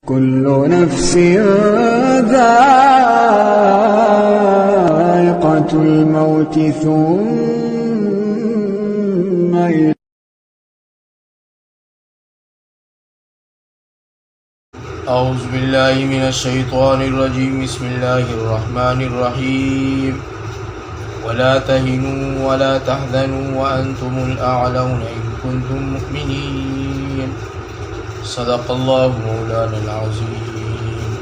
كل نفس ذائقة الموت ثم أعوذ بالله من الشيطان الرجيم. بسم الله الرحمن الرحيم. ولا تهنوا ولا تحزنوا وأنتم الأعلون إن كنتم مؤمنين. صدق الله مولانا العظيم.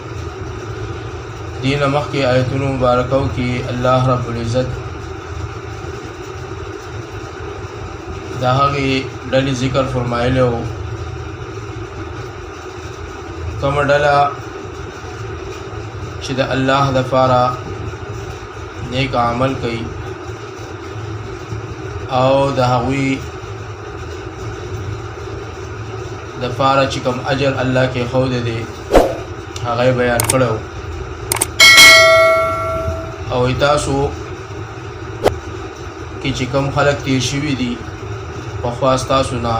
دین مخی آیتون مبارکو کی اللہ رب العزت دا هغه ډلې ذکر فرمایلی و کومه ډله چې د الله دپاره نیک عمل کوي او د هغوی دپاره چې کوم اجر الله کې ښودی دی هغه یې بیان کړی و او تاسو کې چې کوم خلک تیر شوي دي پخوا ستاسو نه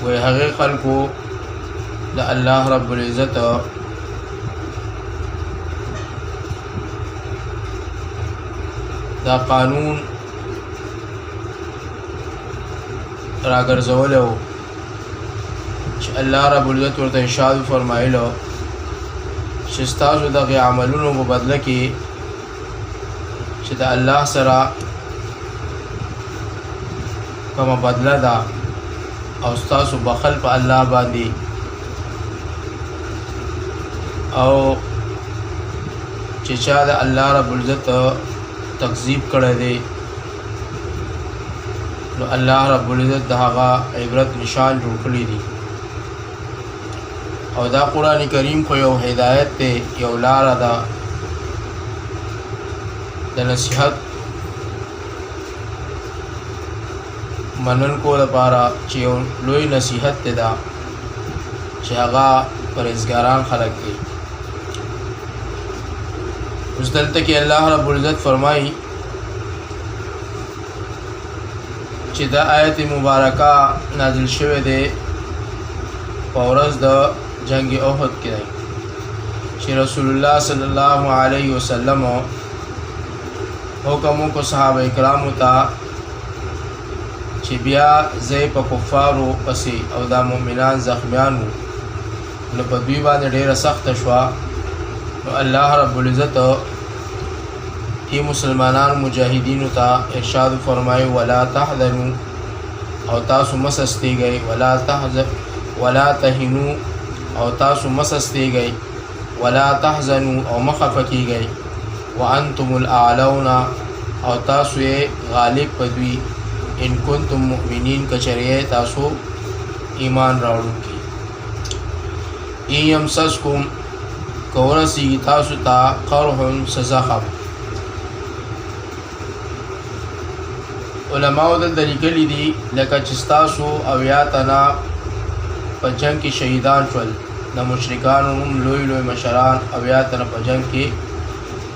وی هغه خلکو د الله رب العزت دا قانون راګرځولی و چې الله رب العزت ورته ارشاد فرمایلو چې ستاسو دغې عملونو په بدله کې چې د الله سره کومه بدله ده او ستاسو بخل په الله باندې او چې چا د الله رب العزت تکذیب کړی دی نو الله رب العزت د هغه عبرت نشان جوړ کړي دي او دا قرآن کریم خو یو هدایت دی یو لاره ده د نصیحت منونکو لپاره چې یو لوی نصیحت دی دا چې هغه پرهیزګاران خلک دي. اوس دلته کې الله رب العزت فرمایي چې دا آیت مبارکه نازل شوی دی په ورځ د جنگ احد کې دی چې رسول الله صلی الله علیه وسلم حکم کو صحابه کرامو ته چې بیا زی په کفارو پسې او دا مؤمنان زخمیان وو نو په دوی باندې ډېره سخته شوه نو الله رب العزت ای مسلمانان مجاهدینو ته ارشاد فرمایي ولا تحزنوا او تاسو مسستیږئ ولا تهنوا او تاسو مسستیږئ ولا تحزنوا او مخفه کیږئ وانتم الاعلون او تاسو یې غالب پدوی ان کنتم مؤمنین کچریه تاسو ایمان راوړونکي. ان یمسسکم کورسی تاسو ته قرح زخم علماء دلته لیکلي دي لکه چې ستاسو اویا تنه په جنګ کې شهیدان شول د مشرکانو هم لوی لوی مشران اویا تنه په جنګ کې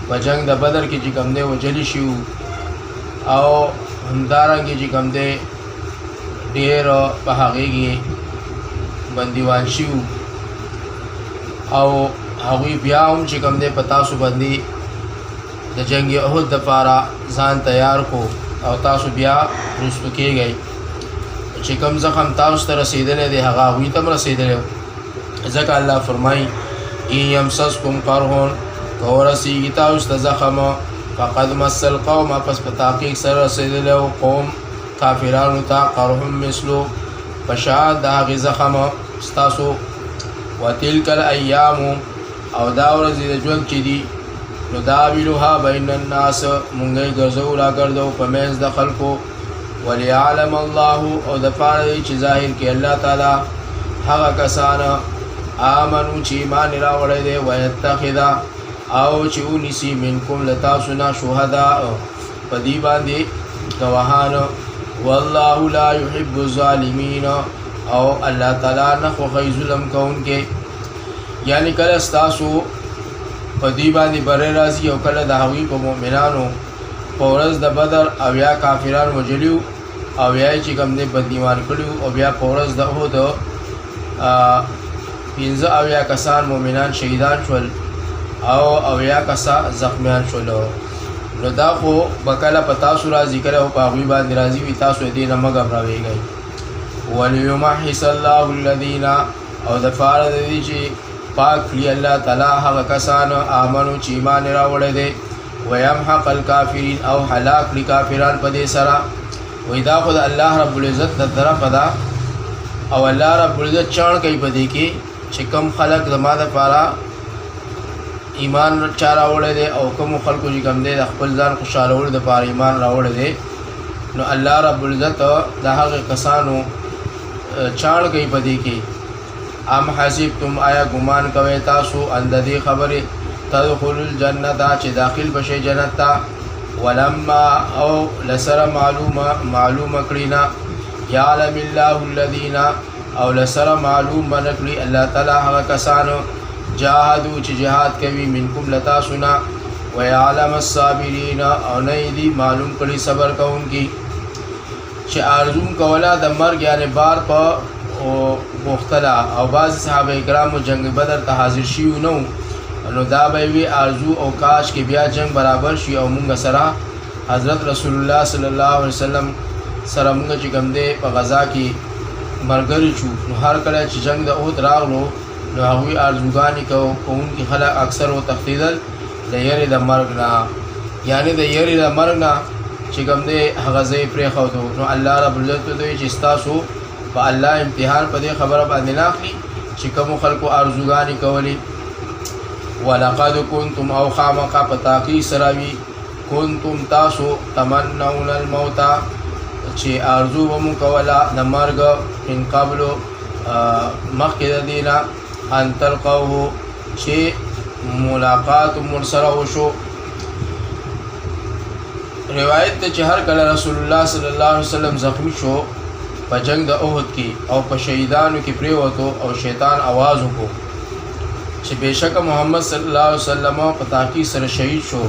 په جنګ د بدر کې چې کوم دی وجلي شو او همدارنګه چې کوم دی ډېر په هغې کې بندیوان شو او هغوی بیا هم چې کوم دی په تاسو باندې د جنګ احد دپاره ځان تیار کو او تاسو بیا رسو کېږئ چې کوم زخم تاسو ته رسېدلی دی هغه هغوی ته هم رسېدلی ځکه الله فرمایي ان یمسسکم قرح که ورسېږي تاسو ته زخم فقد مس القوم پس په تحقیق سره رسېدلی و قوم کافرانو ته قرح مثلو په شان د هغې زخم ستاسو وتلک الایام او دا ورځې د ژوند چې دي نداولها بین الناس مونږ یې ګرځو راګرځو په منځ د خلکو وليعلم الله او د پاره دی چې ظاهر کې الله تعالی هغه کسان آمنو چې ایمان راوړی دی ویتخذ او چې ونیسي منکم له تاسو نه شهدا په دې باندې ګواهان والله لا يحب الظالمین او الله تعالی نه خوښوي ظلم کوونکي. یعنی کله ستاسو په دې باندې بری راځي او کله د هغوی په مؤمنانو په ورځ د بدر اویا کافران وجلیو او بیا چې کوم دې بدنیوان کړیو او بیا په ورځ د احد پنځه اویا کسان مؤمنان شهیدان شول او اویا کسا زخمیان شول. نو دا خو بکله په تاسو راځي کړه او په هغوی باندې راځي وي تاسو دې نه مه ګبراویږئ. وليمحص الله الذین او د پاره د دې چې پاک کړي الله تعالی هغه کسان آمنو چې ایمان راوړی دی ويمحق الکافرین او هلاک کړي کافران په دې سره. وایي دا خو د الله رب العزت د طرفه ده او الله رب العزت چاڼ کوي په دې کې چې کم خلق زما دپاره ایمان چا راوړی دی او کومو خلکو چې کوم دی د خپل ځان خوشحالولو دپاره ایمان راوړی دی نو الله رب العزت د هغې کسانو چاڼ کوي په دې کې. ام حسبتم آیا ګمان کوئ تاسو ان د دې خبرې تدخلوا الجنة چې داخل بشئ جنت ته ولما او لسره معلومه کړي نه یعلم الله الذین او لسره معلوم بنکړي الله تعالی هغه کسانو جاهدو چې جهاد کوي منکم لتاسو نه ویعلم الصابرین او نه دي معلوم کړي صبر کوونکي چې آرزو کوله د مرګ یعنی بار په غوښتله او بعض صحابه کرامو جنگ بدر ته حاضر شوي نه نو دا به وي آرزو او کاش کې بیا جنگ برابر شي او مونږ سره حضرت رسول الله صلی الله علیه وسلم سره مونږ چې کوم دی په غزا کې ملګري شو. نو هر کله چې جنگ د احد راغلو نو هغوی آرزوګانې کوونکي خلک اکثر وتښتېدل د یرې د مرګ نه یعنې د یرې د مرګ نه چې کوم دی هغه ځای پرېښودو. نو الله رب العزت ته دوی چې ستاسو په الله امتحان په دې خبره باندې نه اخلي چې کومو خلکو آرزوګانې کولې. ولقد کنتم او خامخا په تحقیق سره وي کنتم تاسو تمنون الموت چې آرزو به مو کوله د مرګ من قبلو مخکې د دې نه ان تلقوه چې ملاقات مو سره وشو. روایت ته چې هر کله رسول الله صلی الله علیه وسلم زخمی شو په جنگ د احد کې او په شهیدانو کې پرېوتو او شیطان आवाज وکړو چې بېشکه محمد صلی الله علیه وسلم په تحقیق سره شهید شو.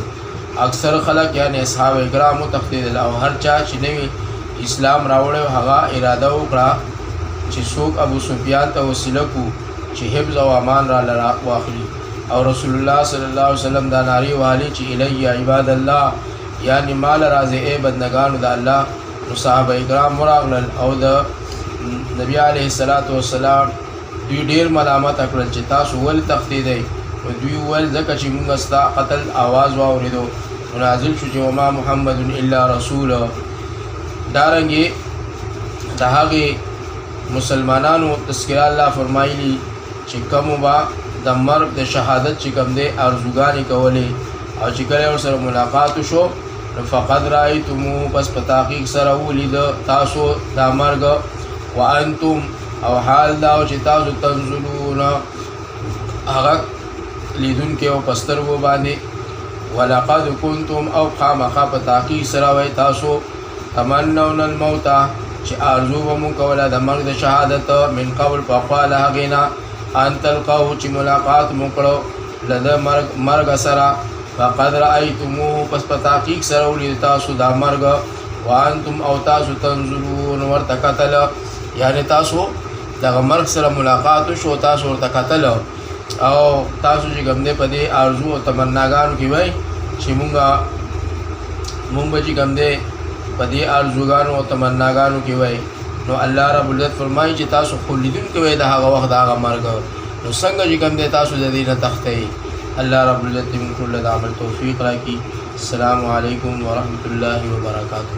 اکثر خلک یعنی اصحاب کرام وتښتېدل او هر چا چې نوی اسلام راوړی هغه اراده وکړه چې څوک ابو سفیان ته وسیله کو چې حفظ او امان را واخلي. او رسول الله صلی الله علیه وسلم دا ناری والی چې الی عباد الله یعنی مال راځي ای بندگانو د الله. نو صحابه کرام وراغلل او د نبی علیه الصلاۃ والسلام دوی ډیر ملامت کړل چې تاسو ولې تښتېدئ. دوی وویل ځکه چې موږ ستا قتل آواز واورېدو. نازل شو چې وما محمد الا رسول. دارنګې د هغې مسلمانانو تذکره الله فرمایلی چې کومو به د مرګ د شهادت چې کوم دی آرزوګانې کولې او چې کله ورسره ملاقات شو نو فقد رأیتمو پس په تحقیق سره ولید تاسو دا مرګ وانتم او حال دا چې تاسو تنظرون هغه لیدونکي او په سترګو باندې ولقد کنتم او خامخا په تحقیق سره وای تاسو تمنون الموت چې آرزو به مو کوله د مرګ د شهادت من قبل پخوا له هغې نه ان تلقوه چې ملاقات مو کړو له د مرګ سره فقد رأیتموه پس په تحقیق سره ولید تاسو دا مرګ وانتم او تاسو تنظرون ورته کتل یعنی تاسو دغه مرګ سره ملاقات شو تاسو ورته کتل او تاسو چې کوم دی په دې آرزو او تمناګانو کې وای چې مونږ به چې کوم دی په دې آرزوګانو او تمناګانو کې وای نو الله رب العزت فرمایي چې تاسو خو لیدونکي وای د هغه وخت د هغه مرګ نو څنګه چې کوم دی تاسو د دې نه تښتئ. الله رب العزت دې موږ ټول له عمل توفیق راکړي. السلام علیکم ورحمۃ اللہ وبرکاتہ.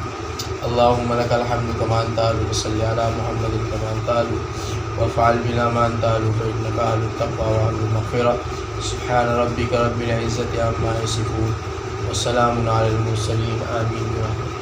اللهم لك الحمد كما انت اهل وصل على محمد كما انت اهل وافعل بنا ما انت اهل فانك اهل التقوى واهل المغفرة. سبحان ربك رب العزة عما يصفون وسلام على المرسلين آمين.